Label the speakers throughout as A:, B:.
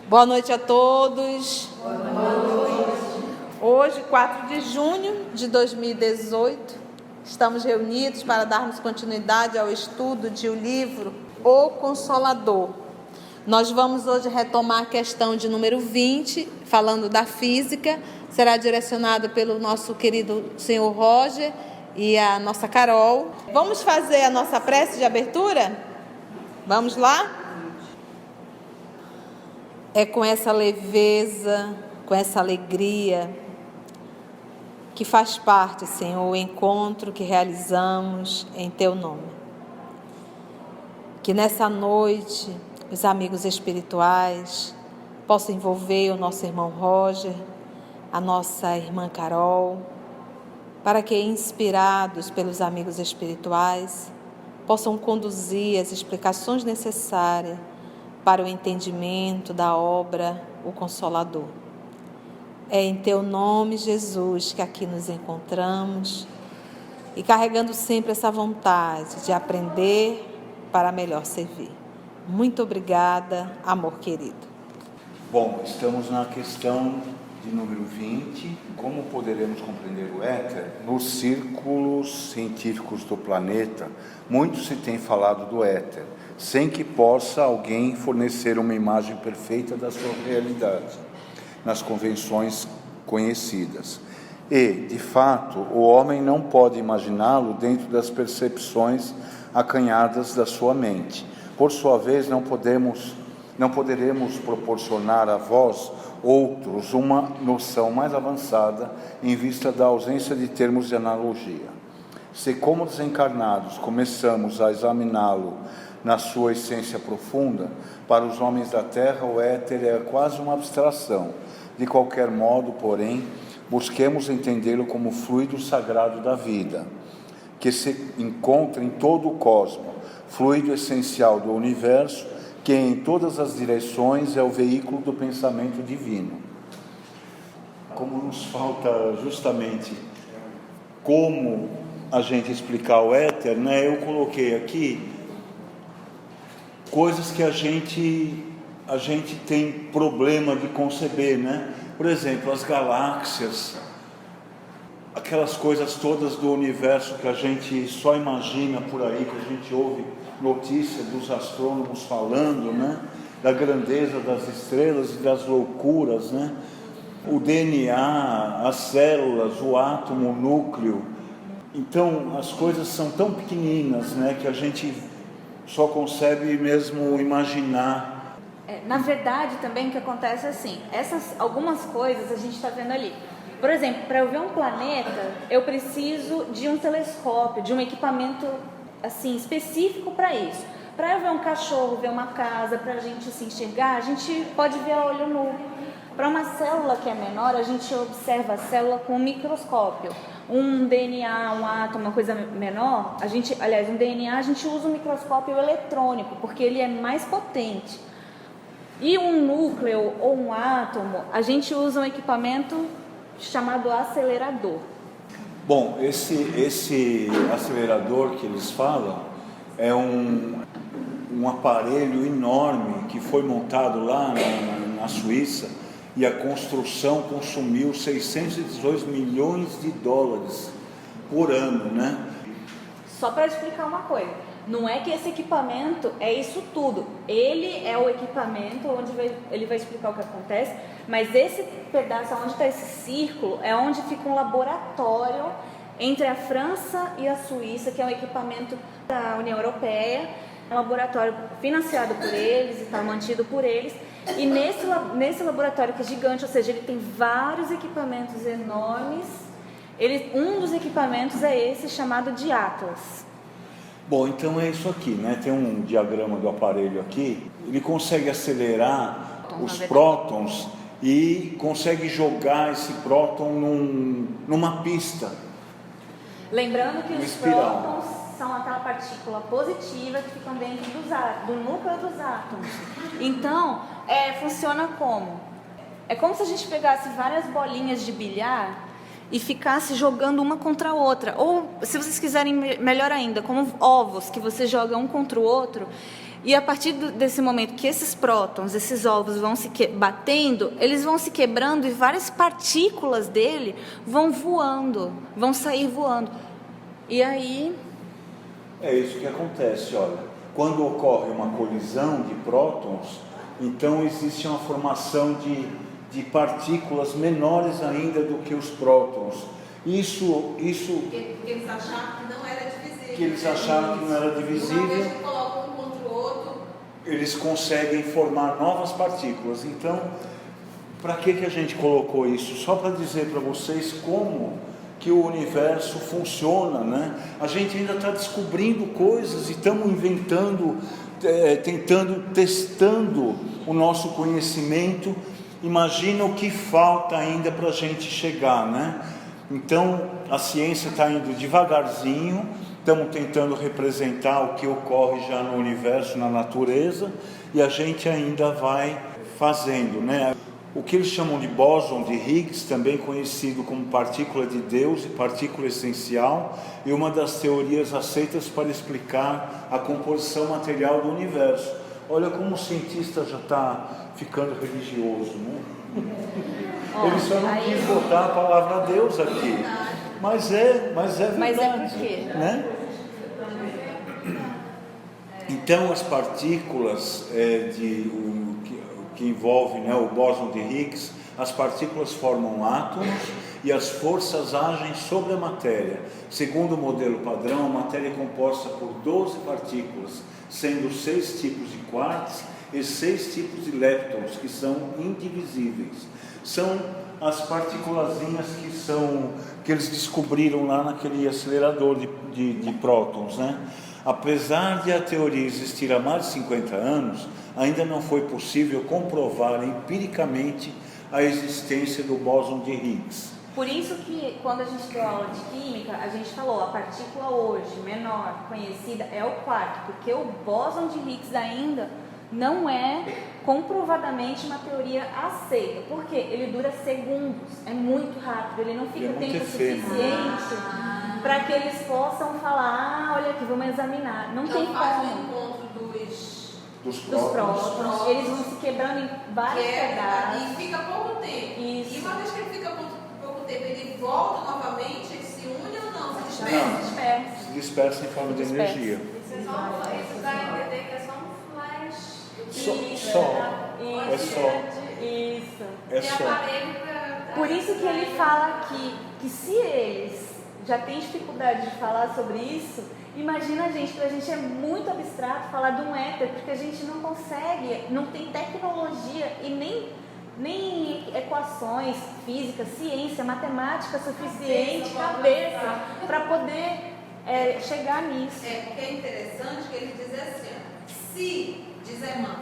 A: Boa noite a todos. Boa noite. Hoje, 4 de junho de 2018, estamos reunidos para darmos continuidade ao estudo de o livro O Consolador. Nós vamos hoje retomar a questão de número 20, falando da física. Será direcionado pelo nosso querido senhor Roger e a nossa Carol. Vamos fazer a nossa prece de abertura? Vamos lá? É com essa leveza, com essa alegria, que faz parte, Senhor, o encontro que realizamos em Teu nome. Que nessa noite, os amigos espirituais possam envolver o nosso irmão Roger, a nossa irmã Carol, para que, inspirados pelos amigos espirituais, possam conduzir as explicações necessárias para o entendimento da obra O Consolador. É em Teu nome, Jesus, que aqui nos encontramos e carregando sempre essa vontade de aprender para melhor servir. Muito obrigada, amor querido.
B: Bom, estamos na questão de número 20. Como poderemos compreender o éter? Nos círculos científicos do planeta, muito se tem falado do éter, sem que possa alguém fornecer uma imagem perfeita da sua realidade, nas convenções conhecidas. E, de fato, o homem não pode imaginá-lo dentro das percepções acanhadas da sua mente. Por sua vez, não poderemos proporcionar a vós, outros, uma noção mais avançada em vista da ausência de termos de analogia. Se, como desencarnados, começamos a examiná-lo na sua essência profunda, para os homens da Terra o éter é quase uma abstração. De qualquer modo, porém, busquemos entendê-lo como fluido sagrado da vida, que se encontra em todo o cosmos, fluido essencial do universo, que em todas as direções é o veículo do pensamento divino. Como nos falta justamente como a gente explicar o éter, né? Eu coloquei aqui coisas que a gente tem problema de conceber, né? Por exemplo, as galáxias, aquelas coisas todas do universo que a gente só imagina por aí, que a gente ouve notícia dos astrônomos falando, né? Da grandeza das estrelas e das loucuras, né? O DNA, as células, o átomo, o núcleo. Então, as coisas são tão pequeninas, né? Que a gente só consegue mesmo imaginar.
C: Na verdade, também o que acontece é assim, algumas coisas a gente está vendo ali. Por exemplo, para eu ver um planeta, eu preciso de um telescópio, de um equipamento assim, específico para isso. Para eu ver um cachorro, ver uma casa, para a gente se enxergar, a gente pode ver a olho nu. Para uma célula que é menor, a gente observa a célula com um microscópio. Um DNA, um átomo, uma coisa menor, um DNA, a gente usa um microscópio eletrônico, porque ele é mais potente. E um núcleo ou um átomo, a gente usa um equipamento chamado acelerador.
B: Bom, esse acelerador que eles falam é um aparelho enorme que foi montado lá na Suíça, e a construção consumiu 618 milhões de dólares por ano, né?
C: Só para explicar uma coisa, não é que esse equipamento é isso tudo. Ele é o equipamento onde ele vai explicar o que acontece, mas esse pedaço, onde está esse círculo, é onde fica um laboratório entre a França e a Suíça, que é um equipamento da União Europeia, um laboratório financiado por eles e está mantido por eles. E nesse laboratório, que é gigante, ou seja, ele tem vários equipamentos enormes, um dos equipamentos é esse chamado de Atlas.
B: Bom, então é isso aqui, né? Tem um diagrama do aparelho aqui. Ele consegue acelerar os prótons e consegue jogar esse próton numa pista.
C: Lembrando que os prótons são aquela partícula positiva que ficam dentro do núcleo dos átomos. Então, funciona como? É como se a gente pegasse várias bolinhas de bilhar e ficar se jogando uma contra a outra. Ou, se vocês quiserem, melhor ainda, como ovos que você joga um contra o outro, e a partir desse momento que esses prótons, esses ovos vão se batendo, eles vão se quebrando e várias partículas dele vão voando, vão sair voando. E aí...
B: É isso que acontece, olha. Quando ocorre uma colisão de prótons, então existe uma formação de partículas menores ainda do que os prótons. Isso
D: Porque eles acharam que não era divisível.
B: Que eles acharam que não era divisível.
D: Uma vez que colocam um contra o outro,
B: eles conseguem formar novas partículas. Então, para que a gente colocou isso? Só para dizer para vocês como que o universo funciona, né? A gente ainda está descobrindo coisas e estamos inventando, testando o nosso conhecimento. Imagina o que falta ainda para a gente chegar, né? Então, a ciência está indo devagarzinho, estamos tentando representar o que ocorre já no universo, na natureza, e a gente ainda vai fazendo, né? O que eles chamam de bóson de Higgs, também conhecido como partícula de Deus e partícula essencial, é uma das teorias aceitas para explicar a composição material do universo. Olha como o cientista já está ficando religioso, né? Ele só não quis botar a palavra Deus aqui, mas é verdade.
C: Mas é por quê?
B: Né? Então, as partículas que envolvem, né, o bóson de Higgs, as partículas formam átomos e as forças agem sobre a matéria. Segundo o modelo padrão, a matéria é composta por 12 partículas, sendo 6 tipos de quarks e 6 tipos de leptons, que são indivisíveis. São as partículazinhas que eles descobriram lá naquele acelerador de prótons, né? Apesar de a teoria existir há mais de 50 anos, ainda não foi possível comprovar empiricamente a existência do bóson de Higgs.
C: Por isso que, quando a gente deu aula de química, a gente falou, a partícula hoje menor conhecida é o quark, porque o bóson de Higgs ainda não é comprovadamente uma teoria aceita. Por quê? Ele dura segundos, é muito rápido, ele não fica tempo suficiente para que eles possam falar, olha aqui, vamos examinar. Não tem
D: faz o
C: como.
D: encontro
B: Dos
C: prótons, eles vão se quebrando em vários pedaços.
D: E fica pouco tempo.
C: Isso.
D: E uma vez que ele fica pouco tempo, ele volta novamente, ele se une ou não? Se
B: Não.
D: dispersa?
B: Se dispersa em forma de energia.
D: Isso dá a entender que é só um flash.
C: Isso.
B: É
D: Tem
B: só.
D: aparelho para...
C: Por isso que ele fala que se eles já têm dificuldade de falar sobre isso, imagina a gente, para a gente é muito abstrato falar de um éter, porque a gente não consegue, não tem tecnologia e nem equações físicas, ciência, matemática suficiente, cabeça, para poder chegar nisso.
D: Porque é interessante que ele diz assim, diz Emmanuel,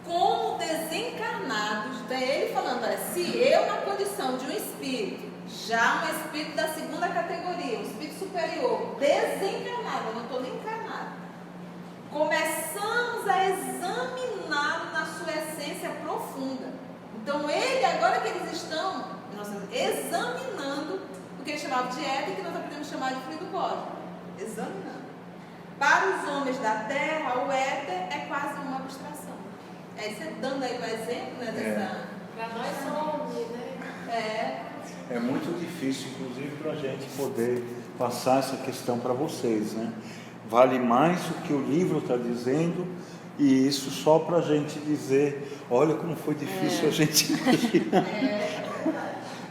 D: como desencarnados, ele falando, se eu na condição de um espírito, já um espírito da segunda categoria, um espírito superior, desencarnado, eu não estou nem encarnado, começamos a examinar na sua essência profunda. Então ele, agora que eles estão, nós estamos examinando o que eles chamavam de éter, que nós podemos chamar de fluido cósmico, examinando. Para os homens da Terra, o éter é quase uma abstração. Você dando aí o exemplo, né,
E: Para nós somos, né?
B: É muito difícil, inclusive, para a gente poder passar essa questão para vocês, né? Vale mais o que o livro está dizendo, e isso só para a gente dizer, olha como foi difícil a gente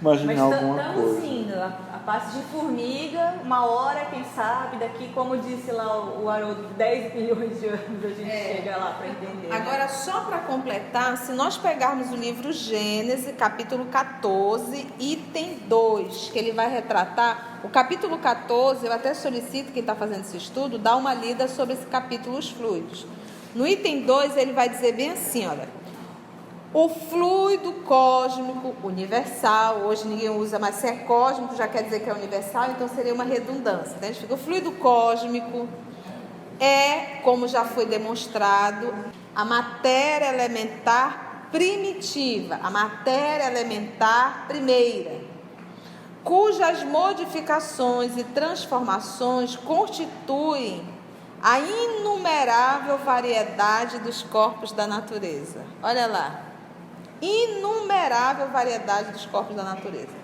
B: imaginar alguma coisa.
C: Estamos indo, a passo de formiga, uma hora, quem sabe, daqui, como disse lá o Haroldo, 10 milhões de anos a gente chega lá para entender.
A: Agora, só para completar, se nós pegarmos o livro Gênesis, capítulo 14, item 2, que ele vai retratar, o capítulo 14, eu até solicito quem está fazendo esse estudo, dá uma lida sobre esse capítulo, os fluidos. No item 2, ele vai dizer bem assim, olha, o fluido cósmico universal, hoje ninguém usa, mas se é cósmico já quer dizer que é universal, então seria uma redundância. Né? A gente fica, o fluido cósmico é, como já foi demonstrado, a matéria elementar primitiva, a matéria elementar primeira. cujas modificações e transformações constituem a inumerável variedade dos corpos da natureza. Olha lá, inumerável variedade dos corpos da natureza.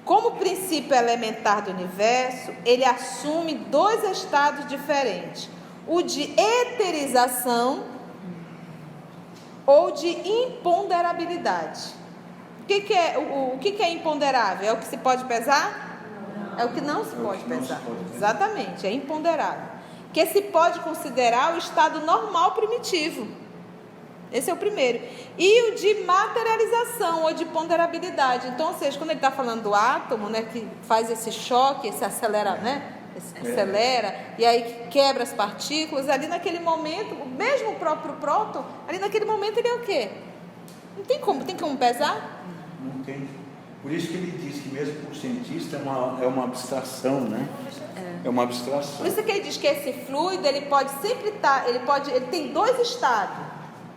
A: Como princípio elementar do universo, ele assume 2 estados diferentes: o de eterização ou de imponderabilidade. O que é imponderável? É o que se pode pesar? É o que não se pode pesar. Exatamente, é imponderável. Que se pode considerar o estado normal primitivo. Esse é o primeiro. E o de materialização ou de ponderabilidade. Então, ou seja, quando ele está falando do átomo, né, que faz esse choque, esse acelera, né? Acelera, e aí quebra as partículas, ali naquele momento, mesmo o próprio próton, ali naquele momento ele é o quê? Não tem como pesar?
B: Não tem. Por isso que ele diz que mesmo para o cientista é uma abstração, né? É uma abstração.
A: Por isso que ele diz que esse fluido, ele pode sempre estar, ele tem 2 estados.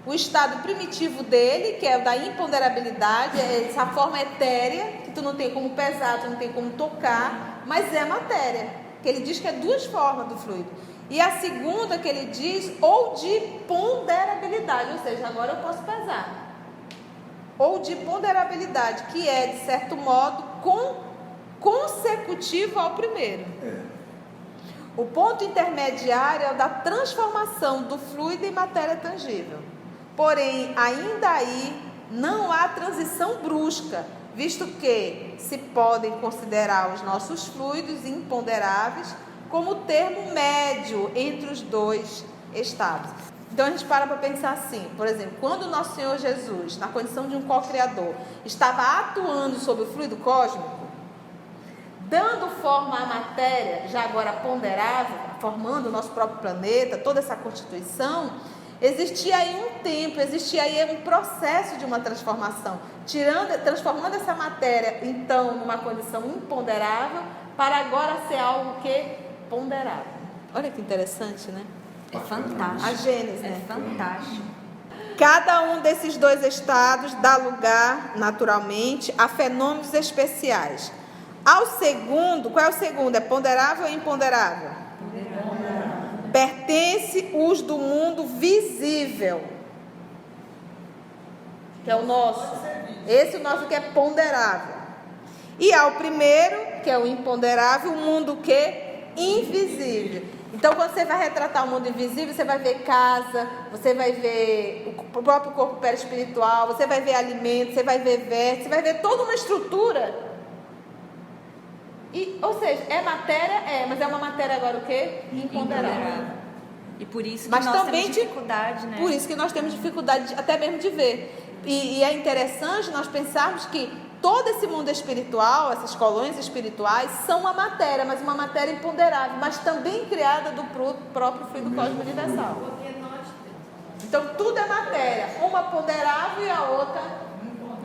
A: O estado primitivo dele, que é o da imponderabilidade, é essa forma etérea, que tu não tem como pesar, tu não tem como tocar, mas é matéria. Que ele diz que é 2 formas do fluido. E a segunda que ele diz, ou de ponderabilidade, ou seja, agora eu posso pesar. Ou de ponderabilidade, que é, de certo modo, consecutivo ao primeiro. O ponto intermediário é o da transformação do fluido em matéria tangível. Porém, ainda aí não há transição brusca, visto que se podem considerar os nossos fluidos imponderáveis como termo médio entre os 2 estados. Então a gente para pensar assim, por exemplo, quando o nosso Senhor Jesus, na condição de um co-criador, estava atuando sobre o fluido cósmico, dando forma à matéria, já agora ponderável, formando o nosso próprio planeta, toda essa constituição, existia aí um tempo, existia aí um processo de uma transformação, transformando essa matéria, então, numa condição imponderável, para agora ser algo que ponderável. Olha que interessante, né?
C: É fantástico.
A: A Gênesis, né?
C: É fantástico.
A: Cada um desses 2 estados dá lugar, naturalmente, a fenômenos especiais. Ao segundo, qual é o segundo? É ponderável ou imponderável? Pertence os do mundo visível, que é o nosso. Esse é o nosso que é ponderável. E ao primeiro, que é o imponderável, o mundo que invisível. Então, quando você vai retratar o mundo invisível, você vai ver casa, você vai ver o próprio corpo perispiritual, você vai ver alimento, você vai ver vértice, você vai ver toda uma estrutura. Ou seja, é matéria? Mas é uma matéria agora o quê? Imponderável.
C: E por isso que
A: nós
C: nós
A: também
C: temos dificuldade, né?
A: Por isso que nós temos dificuldade até mesmo de ver. E é interessante nós pensarmos que todo esse mundo espiritual, essas colônias espirituais, são uma matéria, mas uma matéria imponderável, mas também criada do próprio fluido cósmico universal. Então tudo é matéria, uma ponderável e a outra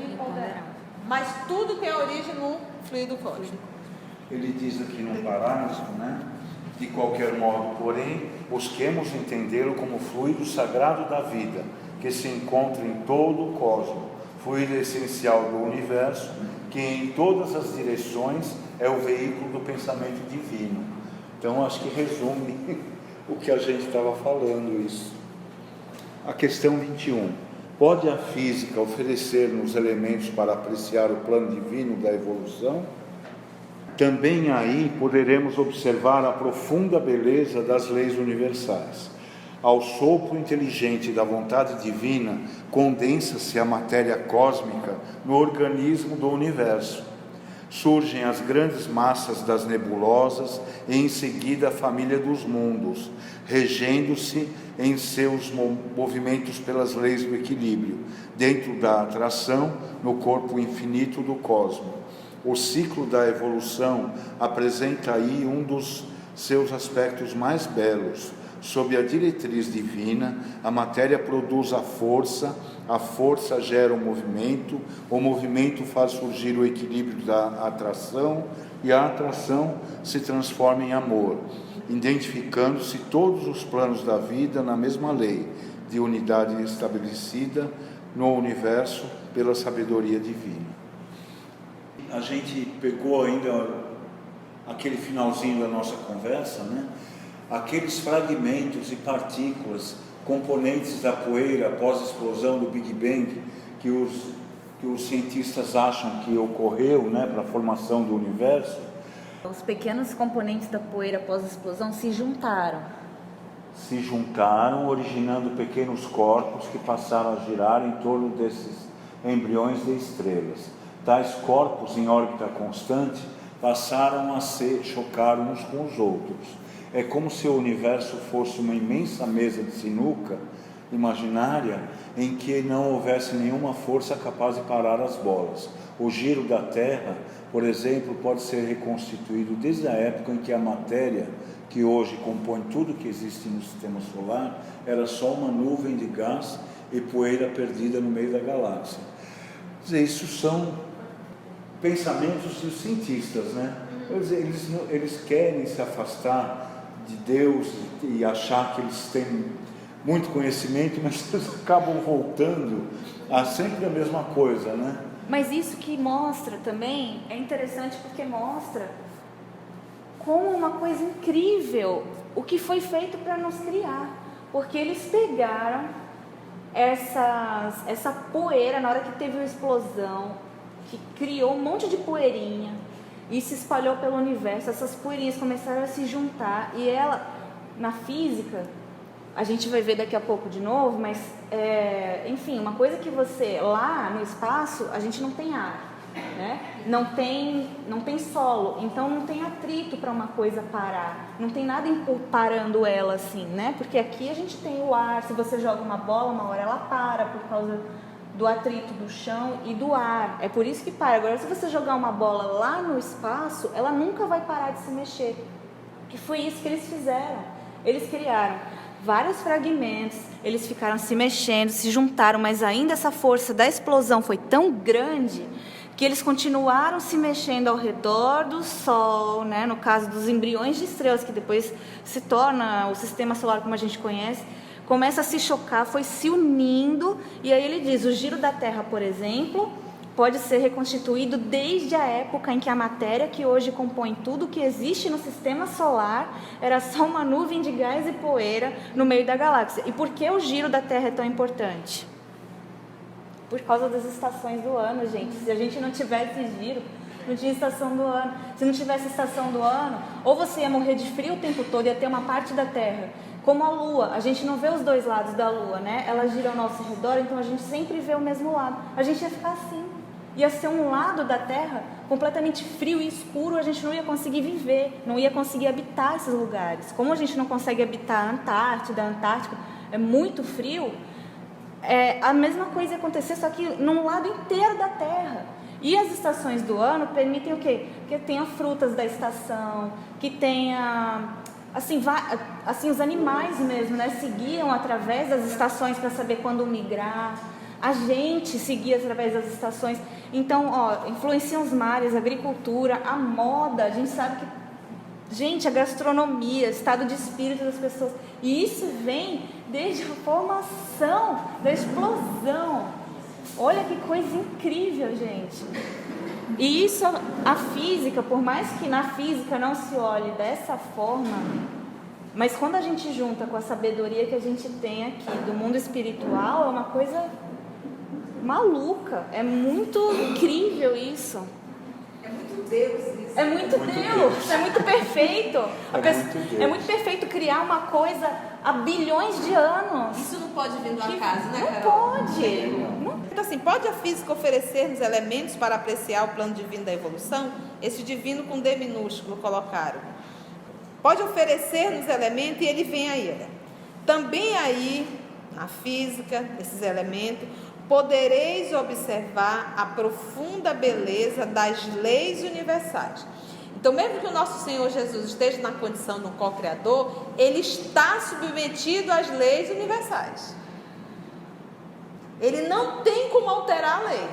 A: imponderável. Mas tudo tem origem no fluido cósmico.
B: Ele diz aqui no parágrafo, né? De qualquer modo, porém, busquemos entendê-lo como fluido sagrado da vida, que se encontra em todo o cosmos, fluido essencial do universo, que em todas as direções é o veículo do pensamento divino. Então, acho que resume o que a gente estava falando isso. A questão 21. Pode a física oferecer-nos elementos para apreciar o plano divino da evolução? Também aí poderemos observar a profunda beleza das leis universais. Ao sopro inteligente da vontade divina, condensa-se a matéria cósmica no organismo do universo. Surgem as grandes massas das nebulosas e em seguida a família dos mundos, regendo-se em seus movimentos pelas leis do equilíbrio, dentro da atração no corpo infinito do cosmos. O ciclo da evolução apresenta aí um dos seus aspectos mais belos. Sob a diretriz divina, a matéria produz a força gera o movimento faz surgir o equilíbrio da atração e a atração se transforma em amor, identificando-se todos os planos da vida na mesma lei de unidade estabelecida no universo pela sabedoria divina. a gente pegou ainda aquele finalzinho da nossa conversa, né? Aqueles fragmentos e partículas, componentes da poeira após a explosão do Big Bang, que os cientistas acham que ocorreu, né, para a formação do universo.
C: Os pequenos componentes da poeira após a explosão se juntaram,
B: originando pequenos corpos que passaram a girar em torno desses embriões de estrelas. Tais corpos em órbita constante passaram a se chocar uns com os outros. É como se o universo fosse uma imensa mesa de sinuca imaginária em que não houvesse nenhuma força capaz de parar as bolas. O giro da Terra, por exemplo, pode ser reconstituído desde a época em que a matéria, que hoje compõe tudo que existe no sistema solar, era só uma nuvem de gás e poeira perdida no meio da galáxia. Quer dizer, isso são pensamentos dos cientistas, né? Eles querem se afastar de Deus e achar que eles têm muito conhecimento, mas eles acabam voltando a sempre a mesma coisa, né?
C: Mas isso que mostra também, é interessante porque mostra como uma coisa incrível o que foi feito para nos criar, porque eles pegaram essa poeira na hora que teve uma explosão, que criou um monte de poeirinha e se espalhou pelo universo. Essas poeirinhas começaram a se juntar e ela, na física, a gente vai ver daqui a pouco de novo, mas enfim, uma coisa que você, lá no espaço, a gente não tem ar, né? Não tem solo, então não tem atrito para uma coisa parar, não tem nada parando ela assim, né? Porque aqui a gente tem o ar, se você joga uma bola, uma hora ela para por causa do atrito do chão e do ar, é por isso que para. Agora, se você jogar uma bola lá no espaço, ela nunca vai parar de se mexer, que foi isso que eles fizeram. Eles criaram vários fragmentos, eles ficaram se mexendo, se juntaram, mas ainda essa força da explosão foi tão grande que eles continuaram se mexendo ao redor do Sol, né? No caso dos embriões de estrelas, que depois se torna o sistema solar como a gente conhece, começa a se chocar, foi se unindo, e aí ele diz, o giro da Terra, por exemplo, pode ser reconstituído desde a época em que a matéria que hoje compõe tudo que existe no sistema solar era só uma nuvem de gás e poeira no meio da galáxia. E por que o giro da Terra é tão importante? Por causa das estações do ano, gente. Se a gente não tivesse giro, não tinha estação do ano. Se não tivesse estação do ano, ou você ia morrer de frio o tempo todo, ia ter uma parte da Terra, como a Lua, a gente não vê os dois lados da Lua, né? Ela gira ao nosso redor, então a gente sempre vê o mesmo lado. A gente ia ficar assim. Ia ser um lado da Terra completamente frio e escuro, a gente não ia conseguir viver, não ia conseguir habitar esses lugares. Como a gente não consegue habitar a Antártica é muito frio, a mesma coisa ia acontecer, só que num lado inteiro da Terra. E as estações do ano permitem o quê? Que tenha frutas da estação, que tenha... Assim, os animais mesmo, né, seguiam através das estações para saber quando migrar. A gente seguia através das estações. Então, influenciam os mares, a agricultura, a moda. A gente sabe que, gente, a gastronomia, o estado de espírito das pessoas. E isso vem desde a formação, da explosão. Olha que coisa incrível, gente. E isso, a física, por mais que na física não se olhe dessa forma, mas quando a gente junta com a sabedoria que a gente tem aqui do mundo espiritual, é uma coisa maluca, é muito incrível isso.
D: É muito Deus isso.
C: É muito Deus, é muito perfeito. É muito perfeito criar uma coisa há bilhões de anos.
D: Isso não pode vir do acaso, né,
C: Não
D: Carol?
C: pode.
A: Então, assim, pode a física oferecer-nos elementos para apreciar o plano divino da evolução? Esse divino com D minúsculo colocaram. Pode oferecer-nos elementos e ele vem aí. Olha. Também aí, na física, esses elementos, podereis observar a profunda beleza das leis universais. Então, mesmo que o nosso Senhor Jesus esteja na condição de um co-criador, ele está submetido às leis universais. Ele não tem como alterar a lei.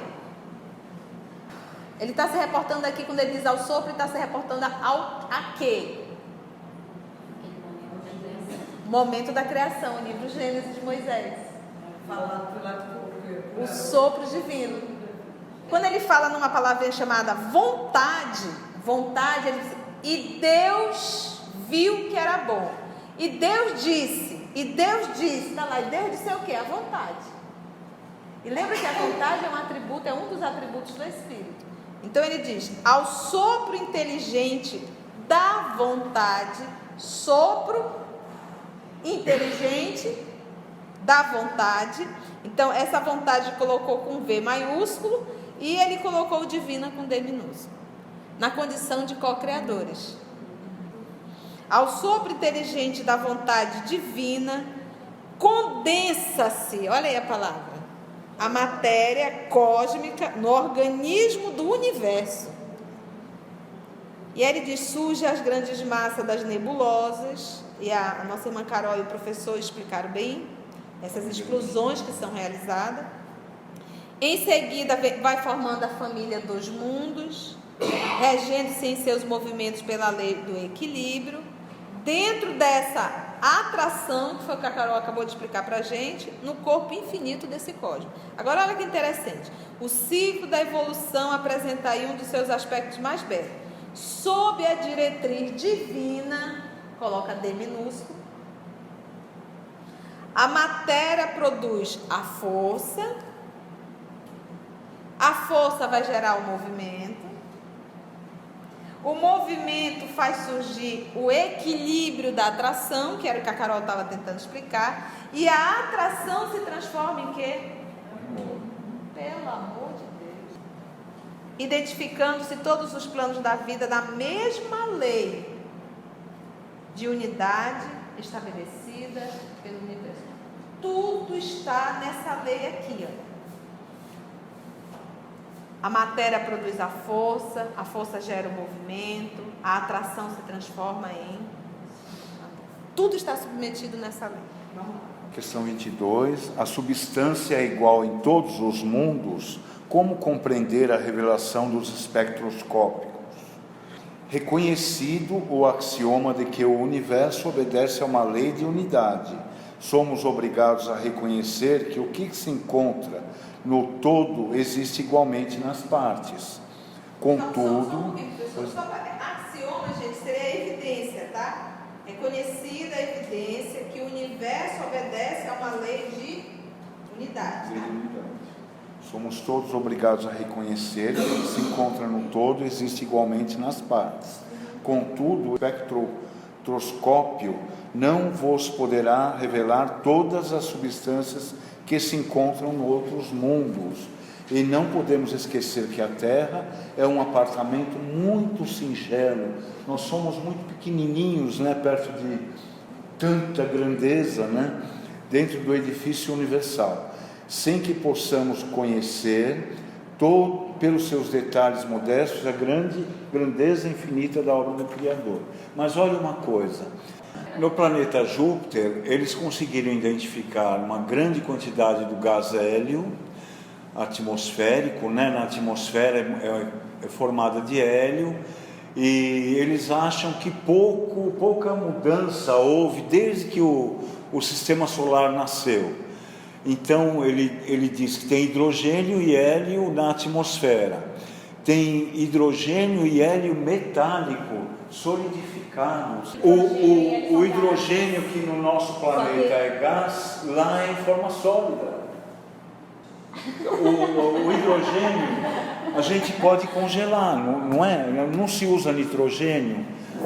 A: Ele está se reportando aqui, quando ele diz ao sopro, ele está se reportando a quê? Momento da criação, o livro Gênesis de Moisés.
D: Falado pela
A: O sopro divino.
D: Quando ele fala numa palavrinha chamada vontade, ele diz, e Deus viu que era bom. E Deus disse, tá lá, e Deus disse o quê? A vontade. E lembra que a vontade é um atributo, é um dos atributos do Espírito. Então ele diz, ao sopro inteligente da vontade, sopro inteligente da vontade. Então essa vontade colocou com V maiúsculo e ele colocou divina com D minúsculo, na condição de co-criadores. Ao sopro inteligente da vontade divina, condensa-se, olha aí a palavra, a matéria cósmica no organismo do universo. E ele diz, surge as grandes massas das nebulosas, e a nossa irmã Carol e o professor explicaram bem essas explosões que são realizadas. Em seguida vai formando a família dos mundos, regendo-se em seus movimentos pela lei do equilíbrio. Dentro dessa atração, que foi o que a Carol acabou de explicar para a gente, no corpo infinito desse cosmos. Agora olha que interessante, o ciclo da evolução apresenta aí um dos seus aspectos mais belos. Sob a diretriz divina, coloca D minúsculo, a matéria produz a força vai gerar o movimento faz surgir o equilíbrio da atração, que era o que a Carol estava tentando explicar, e a atração se transforma em quê? Pelo amor de Deus. Identificando-se todos os planos da vida na mesma lei de unidade estabelecida pelo universo. Tudo está nessa lei aqui, ó. A matéria produz a força gera o movimento, a atração se transforma em... Tudo está submetido nessa lei. Vamos lá.
B: Questão 22. A substância é igual em todos os mundos. Como compreender a revelação dos espectroscópicos? Reconhecido o axioma de que o universo obedece a uma lei de unidade, somos obrigados a reconhecer que o que se encontra no todo existe igualmente nas partes. Contudo...
D: Axioma, gente, seria a evidência, tá? É conhecida a evidência que o universo obedece a uma lei de unidade. Tá?
B: Somos todos obrigados a reconhecer que o que se encontra no todo existe igualmente nas partes. Contudo, o espectroscópio não vos poderá revelar todas as substâncias que se encontram em outros mundos. E não podemos esquecer que a Terra é um apartamento muito singelo. Nós somos muito pequenininhos, né, perto de tanta grandeza, né, dentro do edifício universal, sem que possamos conhecer pelos seus detalhes modestos a grandeza infinita da obra do Criador. Mas olha uma coisa, no planeta Júpiter eles conseguiram identificar uma grande quantidade do gás hélio atmosférico, né? Na atmosfera é formada de hélio, e eles acham que pouca mudança houve desde que o sistema solar nasceu. Então ele diz que tem hidrogênio e hélio na atmosfera, tem hidrogênio e hélio metálico solidificados. O hidrogênio que no nosso planeta é gás, lá é em forma sólida. O hidrogênio a gente pode congelar, não é? Não se usa nitrogênio,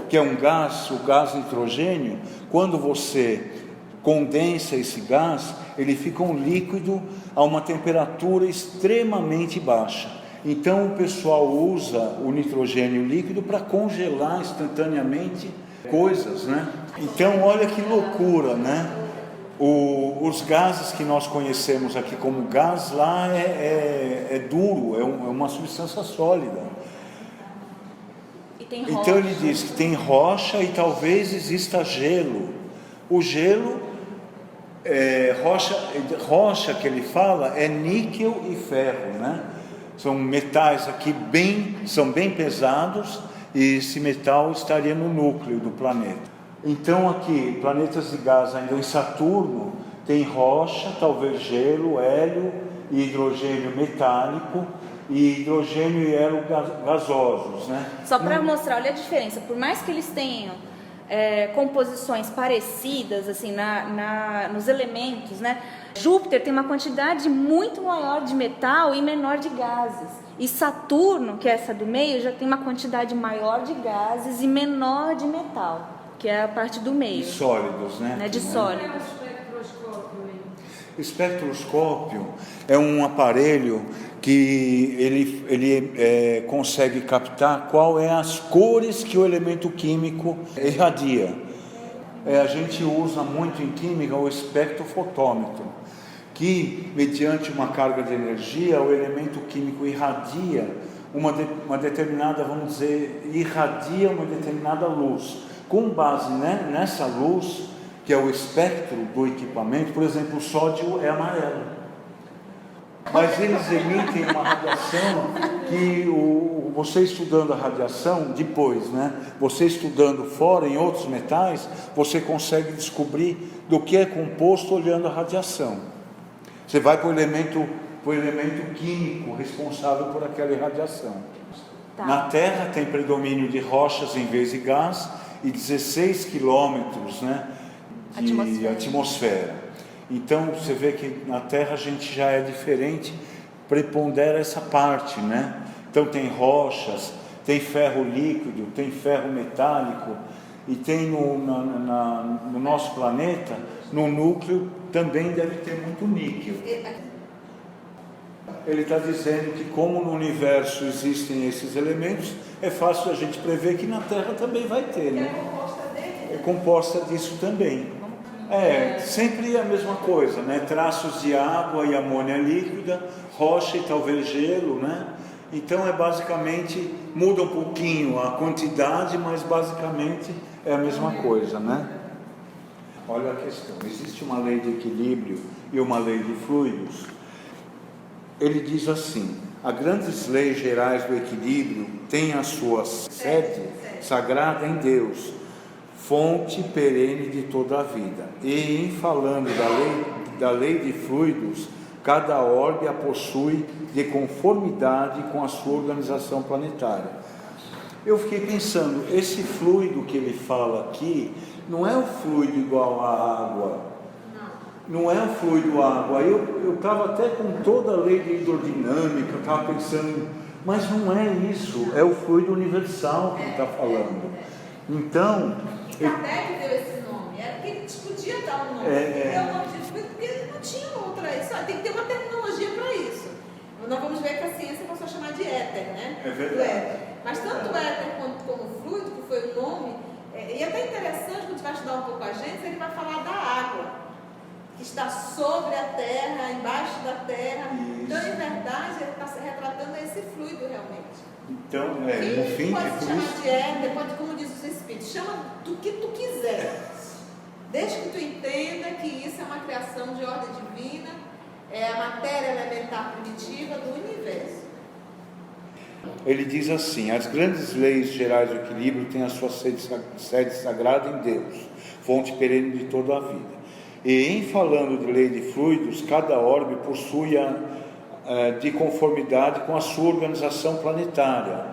B: que é um gás, o gás nitrogênio. Quando você condensa esse gás, ele fica um líquido a uma temperatura extremamente baixa. Então o pessoal usa o nitrogênio líquido para congelar instantaneamente coisas, né? Então olha que loucura, né? Os gases que nós conhecemos aqui como gás, lá é duro, é uma substância sólida.
C: E tem
B: então
C: rocha.
B: Ele diz que tem rocha e talvez exista gelo. O gelo, rocha que ele fala é níquel e ferro, né? São metais aqui são bem pesados, e esse metal estaria no núcleo do planeta. Então aqui, planetas de gás ainda em Saturno, tem rocha, talvez gelo, hélio e hidrogênio metálico, e hidrogênio e hélio gasosos, né?
C: Só para mostrar, olha a diferença. Por mais que eles tenham composições parecidas, assim, nos elementos, né? Júpiter tem uma quantidade muito maior de metal e menor de gases. E Saturno, que é essa do meio, já tem uma quantidade maior de gases e menor de metal, que é a parte do meio.
B: De sólidos, né?
C: De sólidos.
B: Espectroscópio é um aparelho que ele consegue captar qual é as cores que o elemento químico irradia. A gente usa muito em química o espectrofotômetro, que mediante uma carga de energia o elemento químico irradia uma determinada, vamos dizer, irradia uma determinada luz. Com base nessa luz, que é o espectro do equipamento, por exemplo, o sódio é amarelo. Mas eles emitem uma radiação que você estudando a radiação, depois, né? Você estudando fora em outros metais, você consegue descobrir do que é composto olhando a radiação. Você vai para o elemento químico responsável por aquela irradiação. Tá. Na Terra tem predomínio de rochas em vez de gás e 16 quilômetros, né, de atmosfera. Então você vê que na Terra a gente já é diferente, prepondera essa parte, né? Então tem rochas, tem ferro líquido, tem ferro metálico, e tem no nosso planeta, no núcleo, também deve ter muito níquel. Ele está dizendo que como no universo existem esses elementos, é fácil a gente prever que na Terra também vai ter, né? É composta disso também. Sempre a mesma coisa, né? Traços de água e amônia líquida, rocha e talvez gelo, né? Então basicamente, muda um pouquinho a quantidade, mas basicamente é a mesma coisa, né? Olha a questão, existe uma lei de equilíbrio e uma lei de fluidos. Ele diz assim: as grandes leis gerais do equilíbrio têm a sua sede sagrada em Deus, fonte perene de toda a vida. E em falando da lei de fluidos, cada orbe a possui de conformidade com a sua organização planetária. Eu fiquei pensando, esse fluido que ele fala aqui, não é o fluido igual à água. Não é o fluido água. Eu estava até com toda a lei de hidrodinâmica, eu estava pensando, mas não é isso, é o fluido universal que ele está falando. Então...
D: Kardec deu esse nome, era porque ele podia dar um nome. Ele deu o nome de fluido porque ele não tinha outra. Tem que ter uma terminologia para isso. Nós vamos ver que a ciência passou a chamar de éter, né?
B: É verdade.
D: Mas tanto o éter como o fluido, que foi o nome, e é até interessante, quando a gente vai estudar um pouco a gente, ele vai falar da água, que está sobre a terra, embaixo da terra. Isso. Então, em verdade, ele está se retratando esse fluido realmente.
B: Então, no fim,
D: pode chamar de éter, pode, como diz os Espíritos, chama do que tu quiser, desde que tu entenda que isso é uma criação de ordem divina, é a matéria elementar primitiva do universo.
B: Ele diz assim: as grandes leis gerais do equilíbrio têm a sua sede sagrada em Deus, fonte perene de toda a vida. E em falando de lei de fluidos, cada orbe possui de conformidade com a sua organização planetária.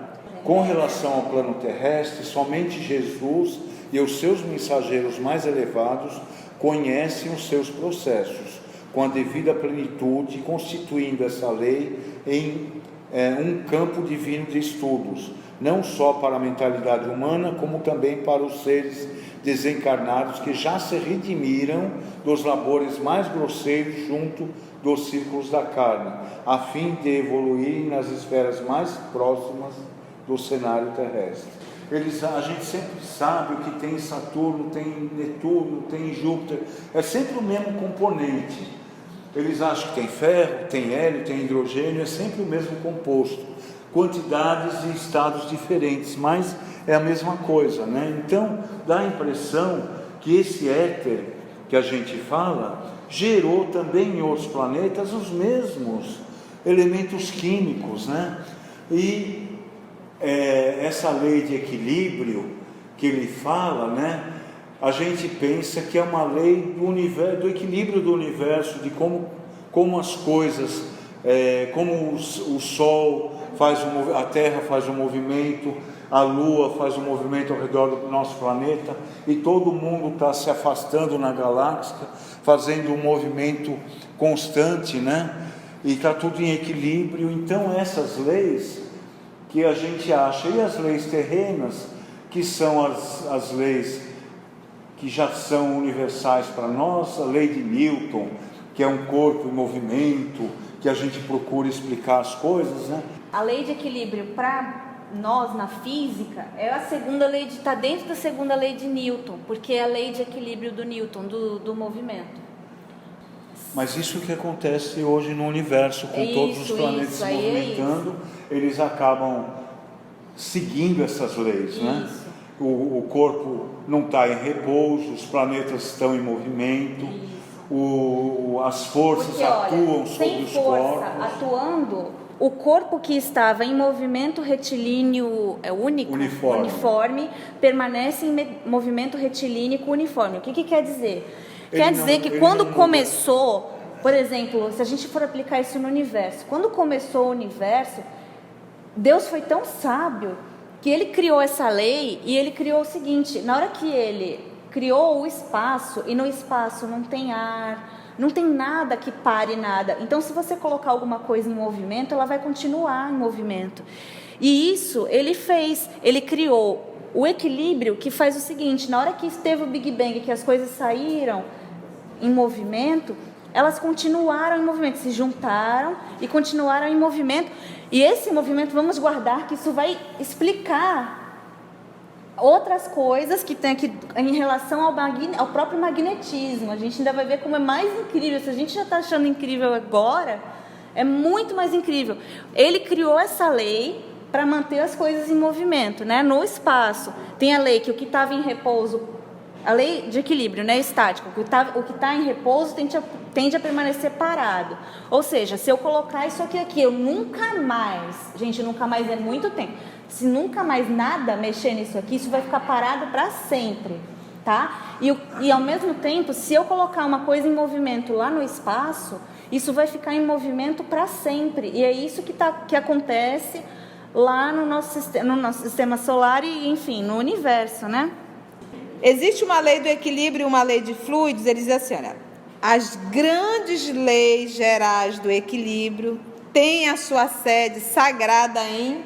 B: Com relação ao plano terrestre, somente Jesus e os seus mensageiros mais elevados conhecem os seus processos, com a devida plenitude, constituindo essa lei em um campo divino de estudos, não só para a mentalidade humana, como também para os seres desencarnados que já se redimiram dos labores mais grosseiros junto dos círculos da carne, a fim de evoluírem nas esferas mais próximas do cenário terrestre. A gente sempre sabe o que tem Saturno, tem Netuno, tem Júpiter, é sempre o mesmo componente. Eles acham que tem ferro, tem hélio, tem hidrogênio, é sempre o mesmo composto, quantidades e estados diferentes, mas é a mesma coisa, né? Então dá a impressão que esse éter que a gente fala gerou também em outros planetas os mesmos elementos químicos, né? E essa lei de equilíbrio que ele fala, né? A gente pensa que é uma lei do universo, do equilíbrio do universo, de como as coisas como o Sol faz a Terra faz um movimento, a Lua faz um movimento ao redor do nosso planeta, e todo mundo está se afastando na galáxia, fazendo um movimento constante, né? E está tudo em equilíbrio. Então essas leis que a gente acha, e as leis terrenas, que são as leis que já são universais para nós, a lei de Newton, que é um corpo em movimento, que a gente procura explicar as coisas, né?
C: A lei de equilíbrio para nós na física é a segunda lei está dentro da segunda lei de Newton, porque é a lei de equilíbrio do Newton, do movimento.
B: Mas isso que acontece hoje no universo, com todos os planetas se movimentando, eles acabam seguindo essas leis, né? O corpo não está em repouso, os planetas estão em movimento, as forças
C: porque,
B: atuam sobre os corpos.
C: Atuando, o corpo que estava em movimento retilíneo uniforme permanece em movimento retilínico uniforme. O que quer dizer? Quer dizer que quando começou, por exemplo, se a gente for aplicar isso no universo, quando começou o universo, Deus foi tão sábio que ele criou essa lei, e ele criou o seguinte: na hora que ele criou o espaço, e no espaço não tem ar, não tem nada que pare nada, então se você colocar alguma coisa em movimento, ela vai continuar em movimento. E isso ele fez, ele criou o equilíbrio, que faz o seguinte: na hora que teve o Big Bang, que as coisas saíram em movimento, elas continuaram em movimento, se juntaram e continuaram em movimento. E esse movimento, vamos guardar que isso vai explicar outras coisas que tem aqui em relação ao próprio magnetismo. A gente ainda vai ver como é mais incrível. Se a gente já está achando incrível agora, é muito mais incrível. Ele criou essa lei para manter as coisas em movimento, né? No espaço tem a lei que o que estava em repouso, a lei de equilíbrio, né, estático, o que está em repouso tende a permanecer parado. Ou seja, se eu colocar isso aqui, eu nunca mais, gente, nunca mais é muito tempo, se nunca mais nada mexer nisso aqui, isso vai ficar parado para sempre, tá? E ao mesmo tempo, se eu colocar uma coisa em movimento lá no espaço, isso vai ficar em movimento para sempre. E é isso que acontece lá no nosso sistema solar e, enfim, no universo, né?
A: Existe uma lei do equilíbrio e uma lei de fluidos. Ele diz assim, olha, as grandes leis gerais do equilíbrio têm a sua sede sagrada em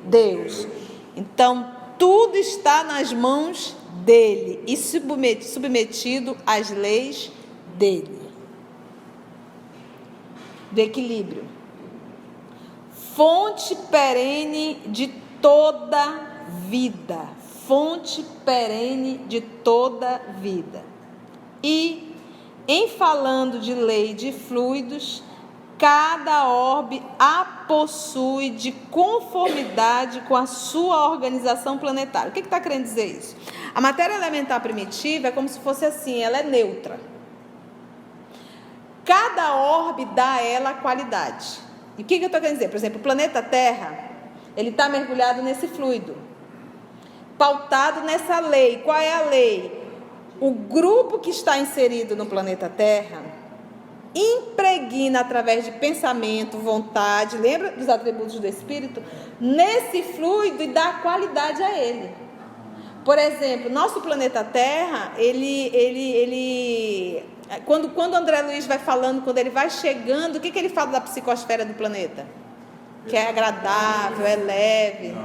A: Deus. Então, tudo está nas mãos dele e submetido às leis dele. Do equilíbrio. Fonte perene de toda vida. Fonte perene de toda vida. E, em falando de lei de fluidos, cada orbe a possui de conformidade com a sua organização planetária. O que está querendo dizer isso? A matéria elementar primitiva é como se fosse assim, ela é neutra. Cada orbe dá a ela a qualidade. E o que eu estou querendo dizer? Por exemplo, o planeta Terra, ele está mergulhado nesse fluido, pautado nessa lei. Qual é a lei? O grupo que está inserido no planeta Terra impregna através de pensamento, vontade, lembra dos atributos do Espírito? Nesse fluido e dá qualidade a ele. Por exemplo, nosso planeta Terra, quando André Luiz vai falando, quando ele vai chegando, o que ele fala da psicosfera do planeta? Que é agradável, é leve.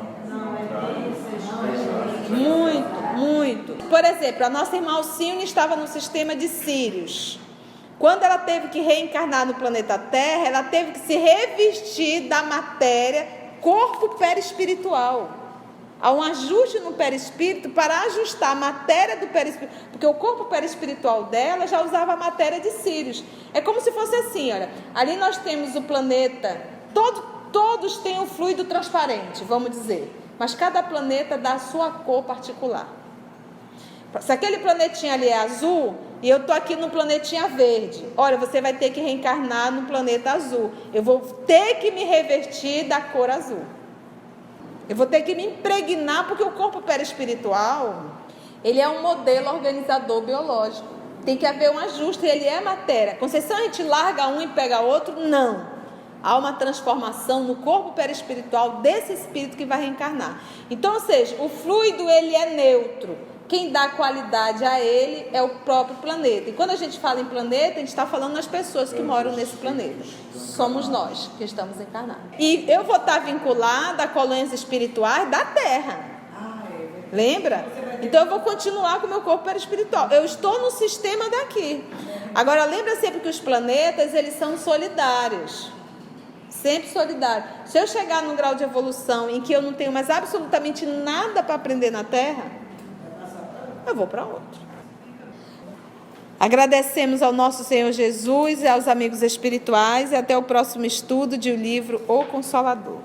A: Muito. Por exemplo, a nossa irmã Alcione estava no sistema de Sírius. Quando ela teve que reencarnar no planeta Terra, ela teve que se revestir da matéria, corpo perispiritual. Há um ajuste no perispírito para ajustar a matéria do perispírito, porque o corpo perispiritual dela já usava a matéria de Sírius. É como se fosse assim, olha, ali nós temos o planeta, todos têm um fluido transparente, vamos dizer, mas cada planeta dá a sua cor particular. Se aquele planetinha ali é azul, e eu estou aqui no planetinha verde, olha, você vai ter que reencarnar no planeta azul. Eu vou ter que me revestir da cor azul. Eu vou ter que me impregnar, porque o corpo perispiritual, ele é um modelo organizador biológico. Tem que haver um ajuste, ele é matéria. Conceição, a gente larga um e pega outro? Não. Há uma transformação no corpo perispiritual desse espírito que vai reencarnar. Então, ou seja, o fluido ele é neutro. Quem dá qualidade a ele é o próprio planeta. E quando a gente fala em planeta, a gente está falando nas pessoas que moram nesse planeta. Somos nós que estamos encarnados. E eu vou estar vinculada a colônias espirituais da Terra. Lembra? Então eu vou continuar com o meu corpo perispiritual. Eu estou no sistema daqui. Agora lembra sempre que os planetas, eles são solidários. Sempre solidários. Se eu chegar num grau de evolução em que eu não tenho mais absolutamente nada para aprender na Terra, eu vou para outro. Agradecemos ao nosso Senhor Jesus e aos amigos espirituais e até o próximo estudo de o livro O Consolador.